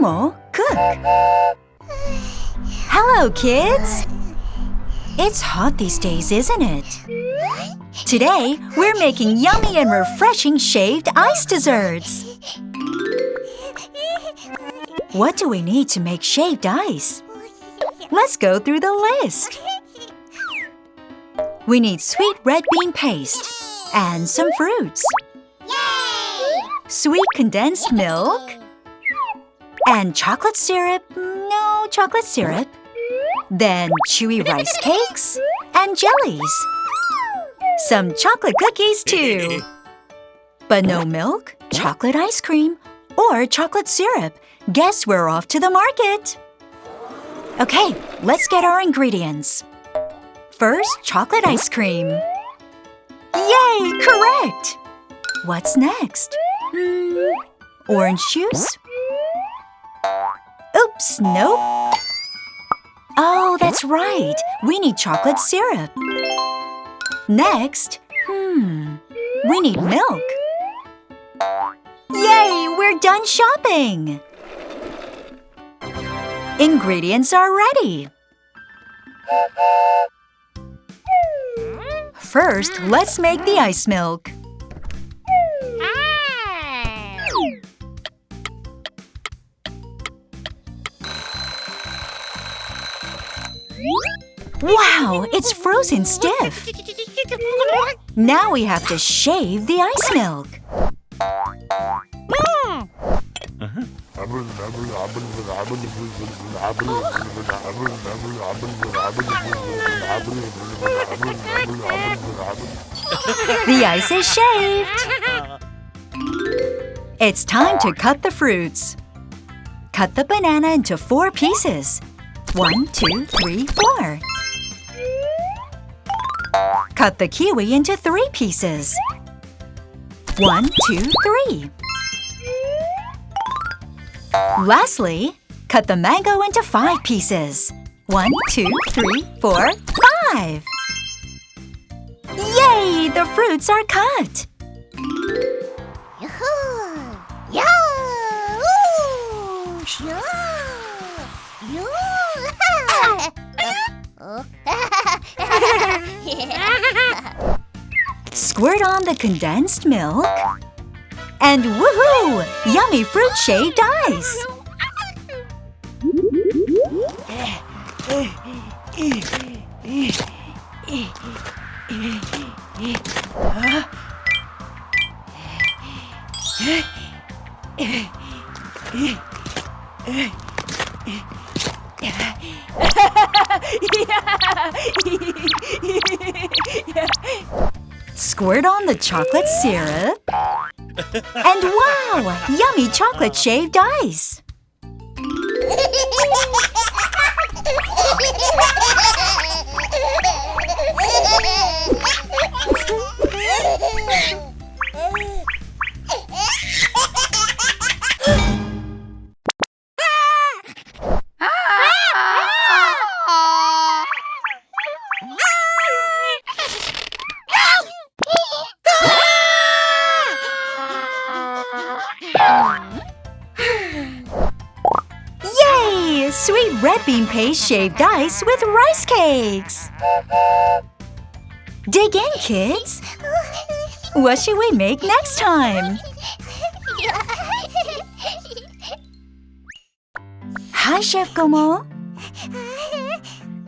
Gomo cook. Hello, kids! It's hot these days, isn't it? Today, we're making yummy and refreshing shaved ice desserts. What do we need to make shaved ice? Let's go through the list. We need sweet red bean paste and some fruits. Sweet condensed milk and chocolate syrup. No chocolate syrup. Then chewy rice cakes and jellies. Some chocolate cookies too. But no milk, chocolate ice cream, or chocolate syrup. Guess we're off to the market. Okay, let's get our ingredients. First, chocolate ice cream. Yay, correct! What's next? Orange juice? Oops, nope. Oh, that's right. We need chocolate syrup. Next, we need milk. Yay, we're done shopping! Ingredients are ready. First, let's make the ice milk. Wow, it's frozen stiff. Now we have to shave the ice milk. The ice is shaved. It's time to cut the fruits. Cut the banana into 4 pieces. 1, 2, 3, 4. Cut the kiwi into 3 pieces. 1, 2, 3. Lastly, cut the mango into 5 pieces. 1, 2, 3, 4, 5. Yay! The fruits are cut! Squirt on the condensed milk. And woohoo! Yummy fruit shaved ice! Squirt on the chocolate syrup. And wow! Yummy chocolate shaved ice! Yay! Sweet red bean paste shaved ice with rice cakes! Dig in, kids! What should we make next time? Hi, Chef Gomo!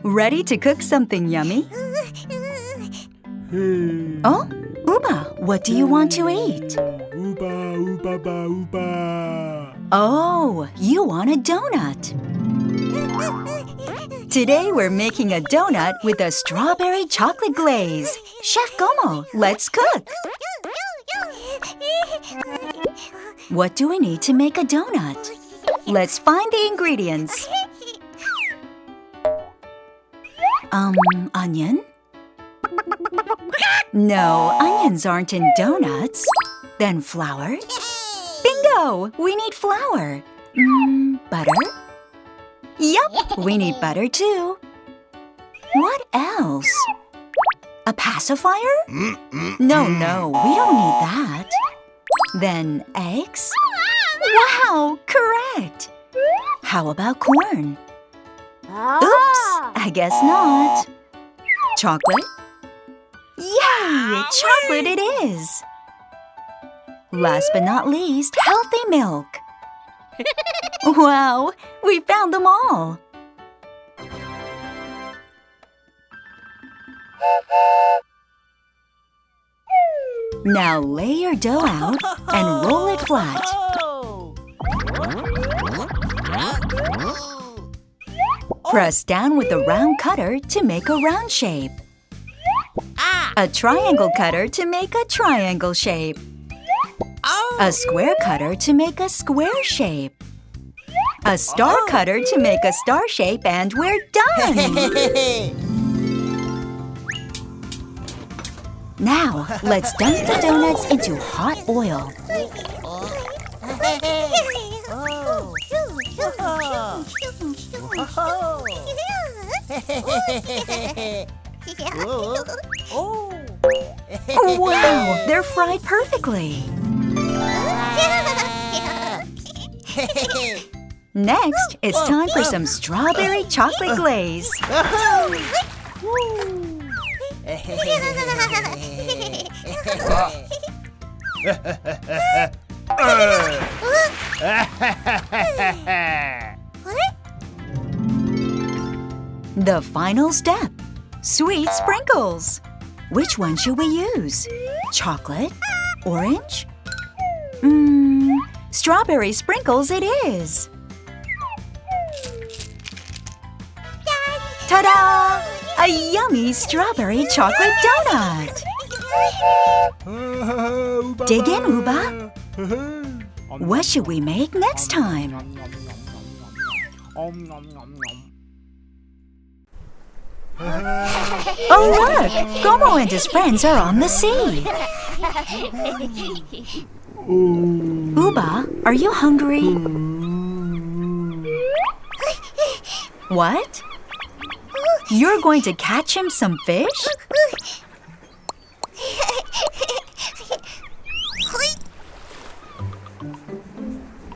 Ready to cook something yummy? Oh, Uba, what do you want to eat? Oh, you want a donut. Today we're making a donut with a strawberry chocolate glaze. Chef Gomo, let's cook. What do we need to make a donut? Let's find the ingredients. Onion? No, onions aren't in donuts. Then flour? Bingo! We need flour. Butter? Yup, we need butter too. What else? A pacifier? No, we don't need that. Then eggs? Wow, correct! How about corn? Oops, I guess not. Chocolate? Yay! Chocolate it is! Last but not least, healthy milk. Wow, we found them all! Now lay your dough out and roll it flat. Press down with a round cutter to make a round shape. A triangle cutter to make a triangle shape. A square cutter to make a square shape. A star cutter to make a star shape, and we're done! Now, let's dunk the donuts into hot oil. Wow, they're fried perfectly. Next, it's time for some strawberry chocolate glaze. The final step, sweet sprinkles. Which one should we use? Chocolate? Orange? Strawberry sprinkles it is. Ta-da! A yummy strawberry chocolate donut! Dig in, Uba. What should we make next time? Oh look! Gomo and his friends are on the sea. Uba, are you hungry? What? You're going to catch him some fish?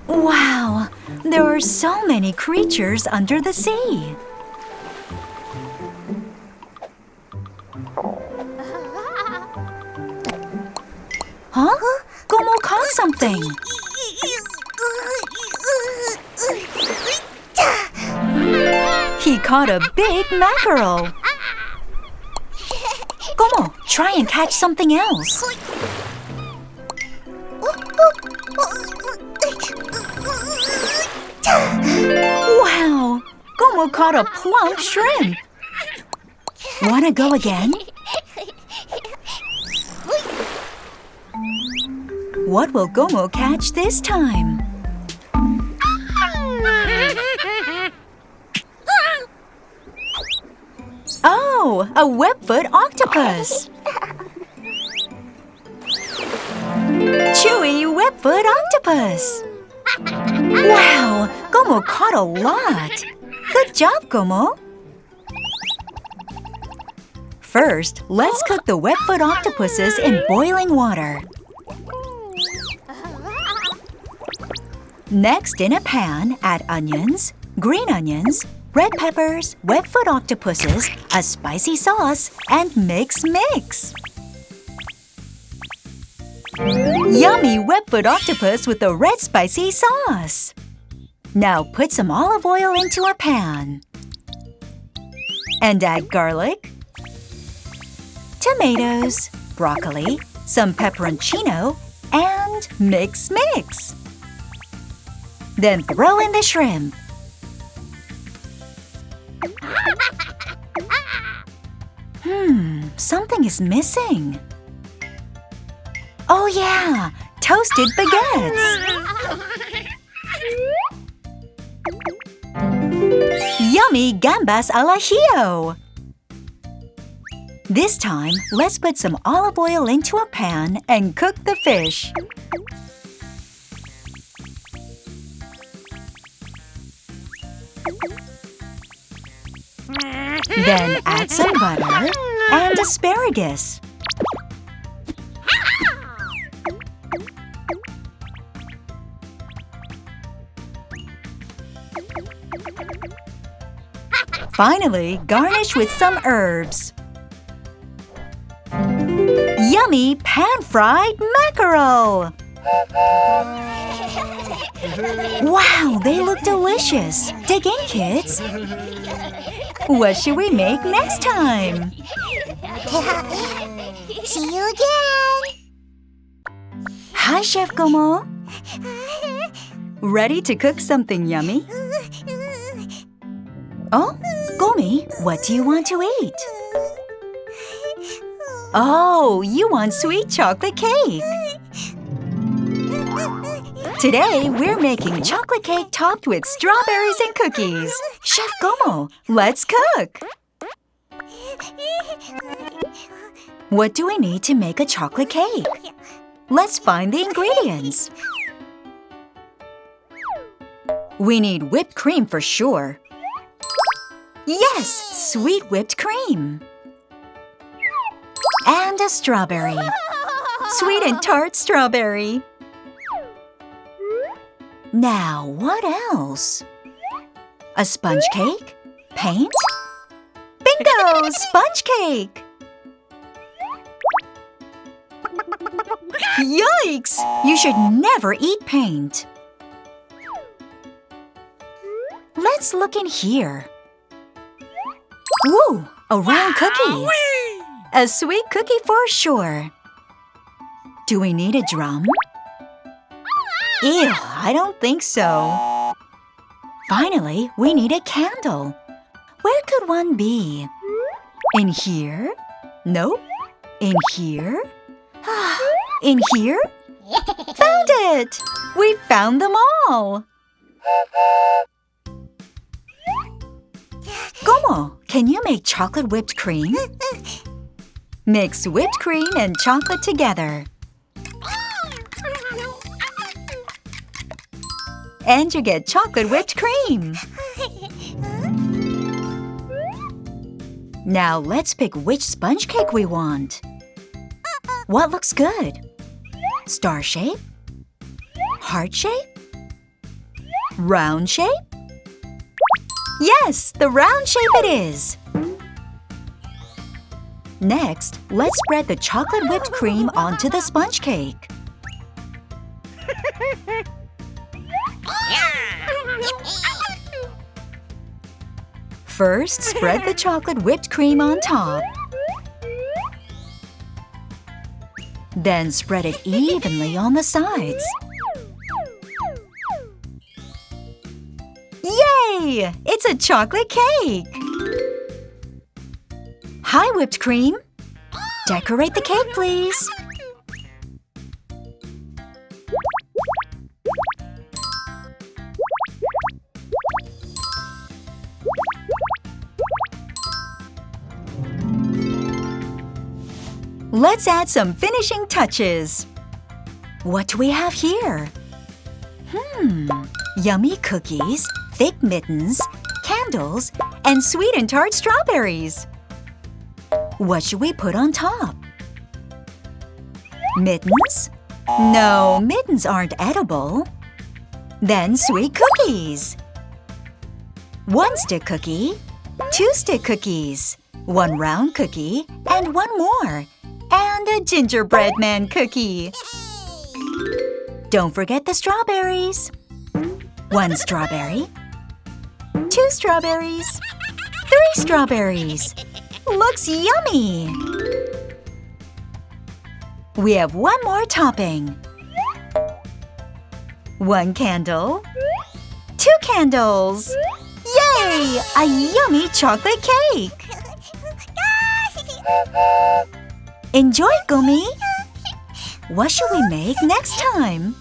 Wow! There are so many creatures under the sea. Huh? Gomo caught something. He caught a big mackerel. Gomo, try and catch something else. Wow! Gomo caught a plump shrimp. Wanna go again? What will Gomo catch this time? Oh, a webfoot octopus! Chewy webfoot octopus! Wow, Gomo caught a lot! Good job, Gomo! First, let's cook the webfoot octopuses in boiling water. Next, in a pan, add onions, green onions, red peppers, webfoot octopuses, a spicy sauce, and mix. Yummy webfoot octopus with a red spicy sauce! Now put some olive oil into a pan. And add garlic, tomatoes, broccoli, some pepperoncino, and mix. Then throw in the shrimp. Something is missing. Oh yeah, toasted baguettes. Yummy gambas al ajillo. This time, let's put some olive oil into a pan and cook the fish. Then add some butter and asparagus. Finally, garnish with some herbs. Yummy pan-fried mackerel! Wow, they look delicious! Dig in, kids! What should we make next time? See you again! Hi, Chef Gomo! Ready to cook something yummy? Oh, Gomi, what do you want to eat? Oh, you want sweet chocolate cake! Today, we're making chocolate cake topped with strawberries and cookies. Chef Gomo, let's cook! What do we need to make a chocolate cake? Let's find the ingredients. We need whipped cream for sure. Yes, sweet whipped cream. And a strawberry. Sweet and tart strawberry. Now, what else? A sponge cake? Paint? Bingo! Sponge cake! Yikes! You should never eat paint. Let's look in here. Woo! A round cookie. A sweet cookie for sure. Do we need a drum? Ew, I don't think so. Finally, we need a candle. Where could one be? In here? Nope. In here? In here? Found it! We found them all! Gomo, can you make chocolate whipped cream? Mix whipped cream and chocolate together. And you get chocolate whipped cream. Now let's pick which sponge cake we want. What looks good? Star shape? Heart shape? Round shape? Yes, the round shape it is! Next, let's spread the chocolate whipped cream onto the sponge cake. First, spread the chocolate whipped cream on top. Then spread it evenly on the sides. Yay! It's a chocolate cake! Hi, whipped cream. Decorate the cake, please. Let's add some finishing touches. What do we have here? Yummy cookies, thick mittens, candles, and sweet and tart strawberries. What should we put on top? Mittens? No, mittens aren't edible. Then sweet cookies. 1 stick cookie, 2 stick cookies, 1 round cookie, and 1 more. And a gingerbread man cookie. Don't forget the strawberries. 1 strawberry, 2 strawberries, 3 strawberries. Looks yummy! We have 1 more topping. 1 candle, 2 candles. Yay! A yummy chocolate cake! Enjoy, Gumi! What should we make next time?